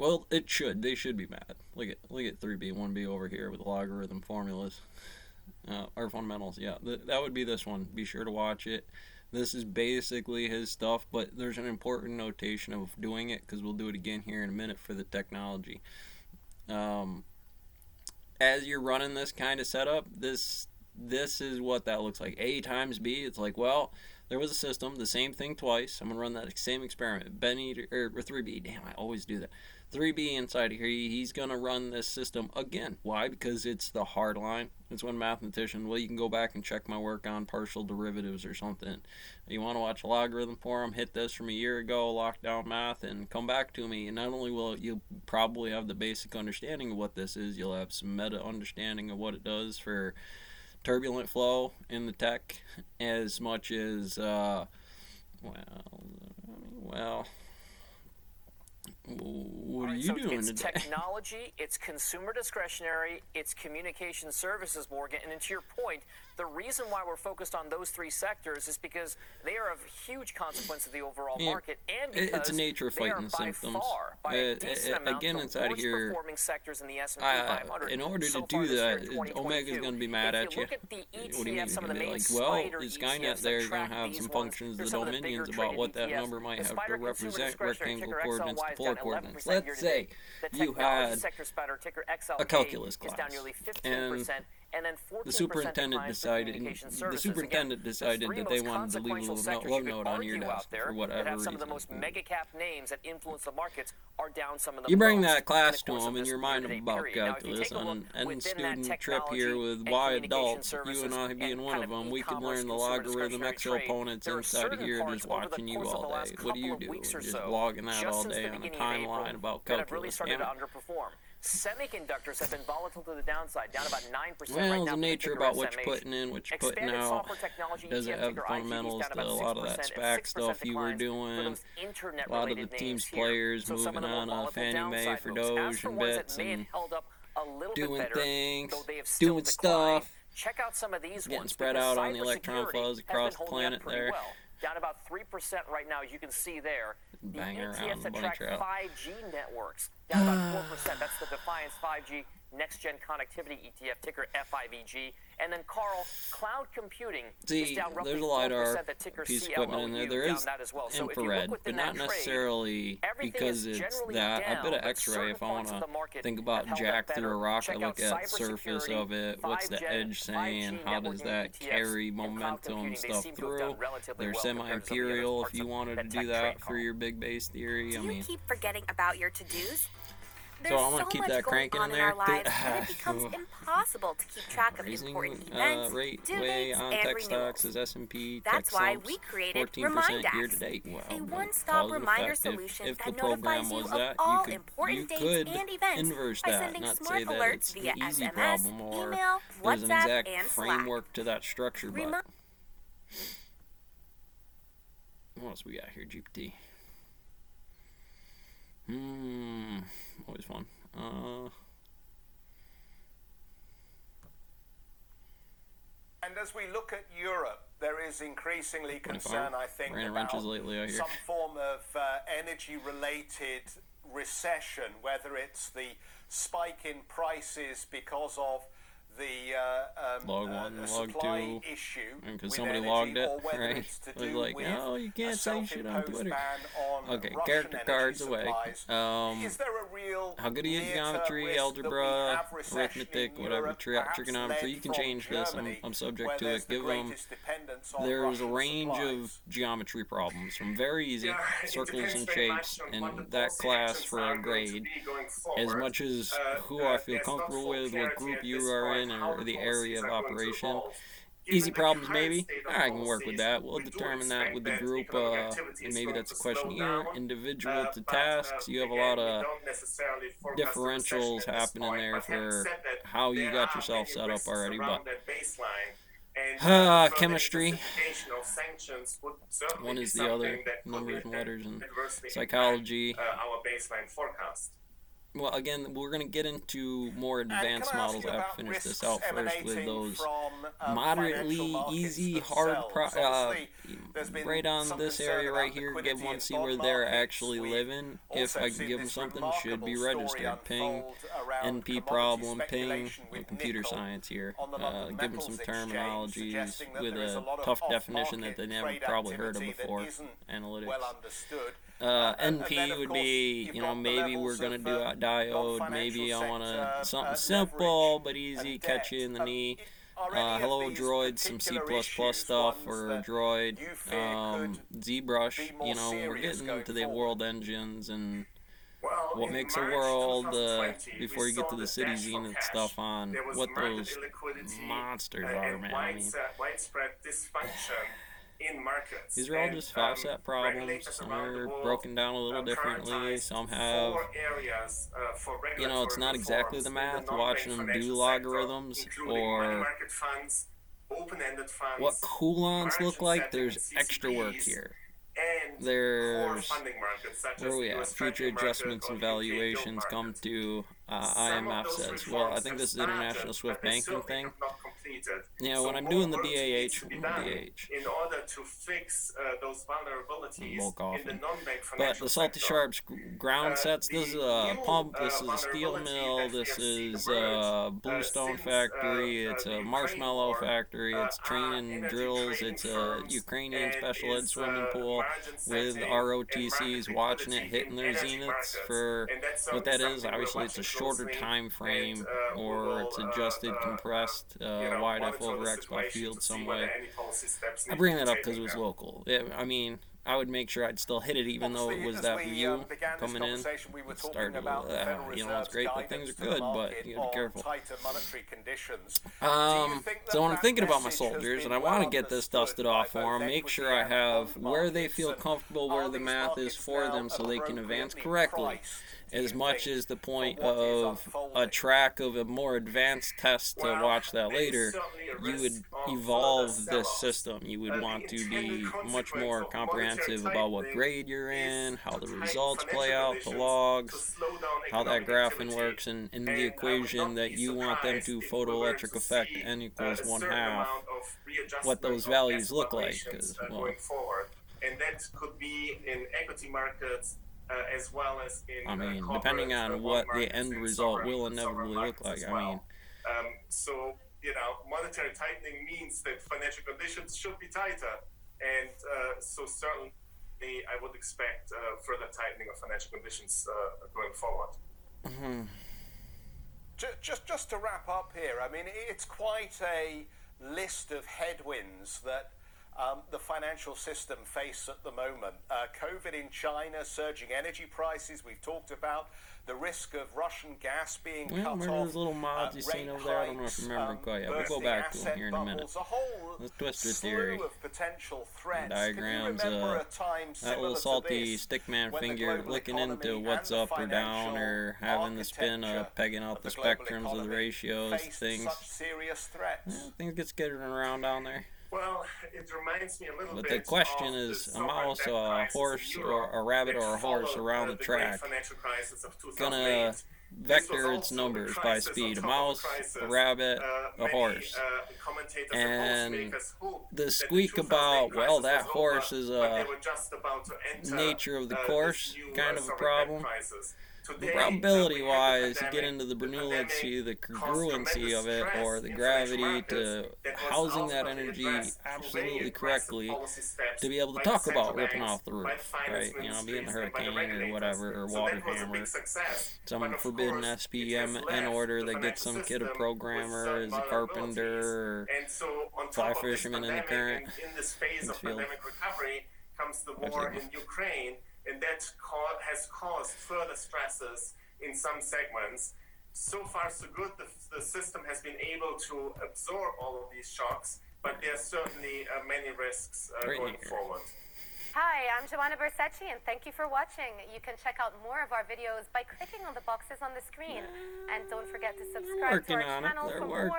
Well, it should. They should be mad. Look at 3B, 1B over here with logarithm formulas. Or fundamentals, yeah. That would be this one. Be sure to watch it. This is basically his stuff, but there's an important notation of doing it because we'll do it again here in a minute for the technology. Um, as you're running this kind of setup, this is what that looks like. A times B, it's like, well, there was a system, the same thing twice. I'm gonna run that same experiment. Benny or 3B, damn, I always do that. 3B inside here, he's gonna run this system again. Why? Because it's the hard line. It's when mathematician, well, you can go back and check my work on partial derivatives or something. You want to watch a logarithm forum, hit this from a year ago, lockdown math, and come back to me. And not only will you probably have the basic understanding of what this is, you'll have some meta understanding of what it does for turbulent flow in the tech, as much as well, what are you doing it's today? technology, it's consumer discretionary, it's communication services, Morgan. And to your point, the reason why we're focused on those three sectors is because they are of huge consequence of the overall market, and because it's a nature of fighting the symptoms. Again, inside here, performing sectors in the S&P 500. in order to do that, Omega's going to be mad at you. What do you mean? You're going to be like, well, is Skynet there going to have some functions of the dominions about what that number might have to represent rectangle coordinates to polar coordinates? Let's say you had a calculus class, and the superintendent decided that they wanted to leave a little love note on your desk for whatever reason. Some of the most mega cap names that influence the markets are down some of the You bring that class to them and you remind them about calculus on an end student trip here with Y adults, you and I being one of them. We could learn the logarithm exponents inside of here just watching you all day. What do you do? Just blogging that all day on a timeline about calculus. Semiconductors have been volatile to the downside, down about 9% well, right now. The nature about what you're putting in, what you're putting out, doesn't have the fundamentals to a lot of that SPAC stuff you were doing. A lot of the team's players moving on Fannie Mae for Doge and bits and doing things, doing stuff, check out some of these getting spread out on the electron flows across the planet there. Down about 3% right now, as you can see there. The ETFs that track 5G networks, down about 4%. That's the Defiance 5G Next-Gen Connectivity ETF, ticker FIVG. And then, Carl, cloud computing is down roughly 4%, the ticker piece of equipment in there. There is well. infrared, but not necessarily because it's that. I bet an X-ray if I want to think about jack through a rock. I look at surface of it. What's the edge saying? How does that carry momentum stuff through? They're semi-imperial if you wanted to do that for your big base theory. Do you keep forgetting about your to-dos? So I'm going to keep that cranking in there. Lives, it becomes impossible to keep track of important events, rate due way dates, on and tech renewals. stocks is S&P. That's why we created 14% year to date. Well, a one-stop reminder solution if the that program notifies you was of that, all you important dates could and events inverse by that, sending not smart say that alerts it's via the easy SMS, problem or email, there's an WhatsApp, exact and Slack. framework to that structure. But what else we got here, GPT? Always fun. And as we look at Europe, there is increasingly concern, I think, about some form of energy-related recession, whether it's the spike in prices because of the supply issue, because somebody logged it, right? It was like, oh, you can't say shit on Twitter. Okay, character cards away. Is there a real how good are you at geometry, algebra, arithmetic, whatever, trigonometry? You can change this. I'm subject to it. Give them. There's a range of geometry problems, from very easy circles and shapes, and that class for a grade, as much as who I feel comfortable with, what group you are in, or the area of operation. Easy problems, maybe. I can work with that. We'll determine that with the group, and maybe that's a question here. Individual to tasks, you have a lot of differentials happening there for how you got yourself set up already. But chemistry. One is the other, numbers and letters, and psychology. well, again, we're going to get into more advanced models. I have to finish this out first with those moderately easy, hard, right on this area right here. Give one, see where they're actually living. If I can give them something, should be registered. Ping, NP problem, ping, computer science here. Give them some terminologies with a tough definition that they never probably heard of before. Analytics. NP would be, maybe we're going to do a diode, maybe I want something simple but easy, catch you in the knee. Hello Droid, some C++ stuff for Droid. ZBrush, we're getting into the world engines and what makes a world before you get to the City Zenith stuff on what those monsters are, man. I mean, widespread dysfunction in markets. These are all just five-set problems. Some are broken down a little differently. Some have, it's not exactly the math. Watching them do logarithms or what coulons look like, there's extra work here. There's, where are we at? Future adjustments and valuations come to, IMF says. Well, I think this is International Swift Banking thing. Yeah, when I'm doing the BAH, in order to fix those vulnerabilities in the non-bank but the Salty Sharps ground sets, this is a pump, this is a steel mill, this is a Bluestone factory, it's a Marshmallow factory, it's training drills, it's a Ukrainian special ed swimming pool with ROTCs watching it, hitting their zeniths. For what that is, obviously it's a shorter time frame, or it's adjusted, compressed, wide F over X by field some way. I bring that up because it was local. I mean, I would make sure I'd still hit it even though it was that view coming in. It started it's great, but things are good, but you gotta be careful. So when I'm thinking about my soldiers, and I want to get this dusted off for them, make sure I have where they feel comfortable, where the math is for them so they can advance correctly. As much as the point of a track of a more advanced test to watch that later, you would evolve this system. You would want to be much more comprehensive about what grade you're in, how the results play out, the logs, how that graphing works, and in the equation that you want them to photoelectric effect n equals 1/2, what those values look like. Going forward. And that could be in equity markets, as well as in depending on what the end result will inevitably look like. So, monetary tightening means that financial conditions should be tighter. And so certainly I would expect further tightening of financial conditions going forward. Mm-hmm. Just to wrap up here, it's quite a list of headwinds that the financial system face at the moment. COVID in China, surging energy prices, we've talked about the risk of Russian gas being cut off. Remember those little mods you seen over there? I don't know if you remember quite yet. We'll go back to them here in a minute. Let's twist your theory. Diagrams, that little salty stickman finger looking into what's up or down, or having the spin of pegging out the spectrums of the ratios, things. Things get scattered around down there. Well, it reminds me a little bit. But the question is, a mouse, a horse, or a rabbit, or a horse around the track gonna vector its numbers by speed. A mouse, a rabbit, a horse. And the squeak about, well, that horse is a nature of the course kind of a problem. Probability-wise, you get into the Bernoulli, the congruency of it, or the gravity to housing that energy absolutely correctly to be able to talk about ripping off the roof, right? Being a hurricane or whatever, or water hammer. Some forbidden SPM order that gets some kid a programmer as a carpenter or fly fisherman in the current. In this phase of pandemic recovery comes the war in Ukraine. And that has caused further stresses in some segments. So far, so good. The system has been able to absorb all of these shocks, but there are certainly many risks going forward. Hi, I'm Joanna Bersecci, and thank you for watching. You can check out more of our videos by clicking on the boxes on the screen. And don't forget to subscribe to our channel for more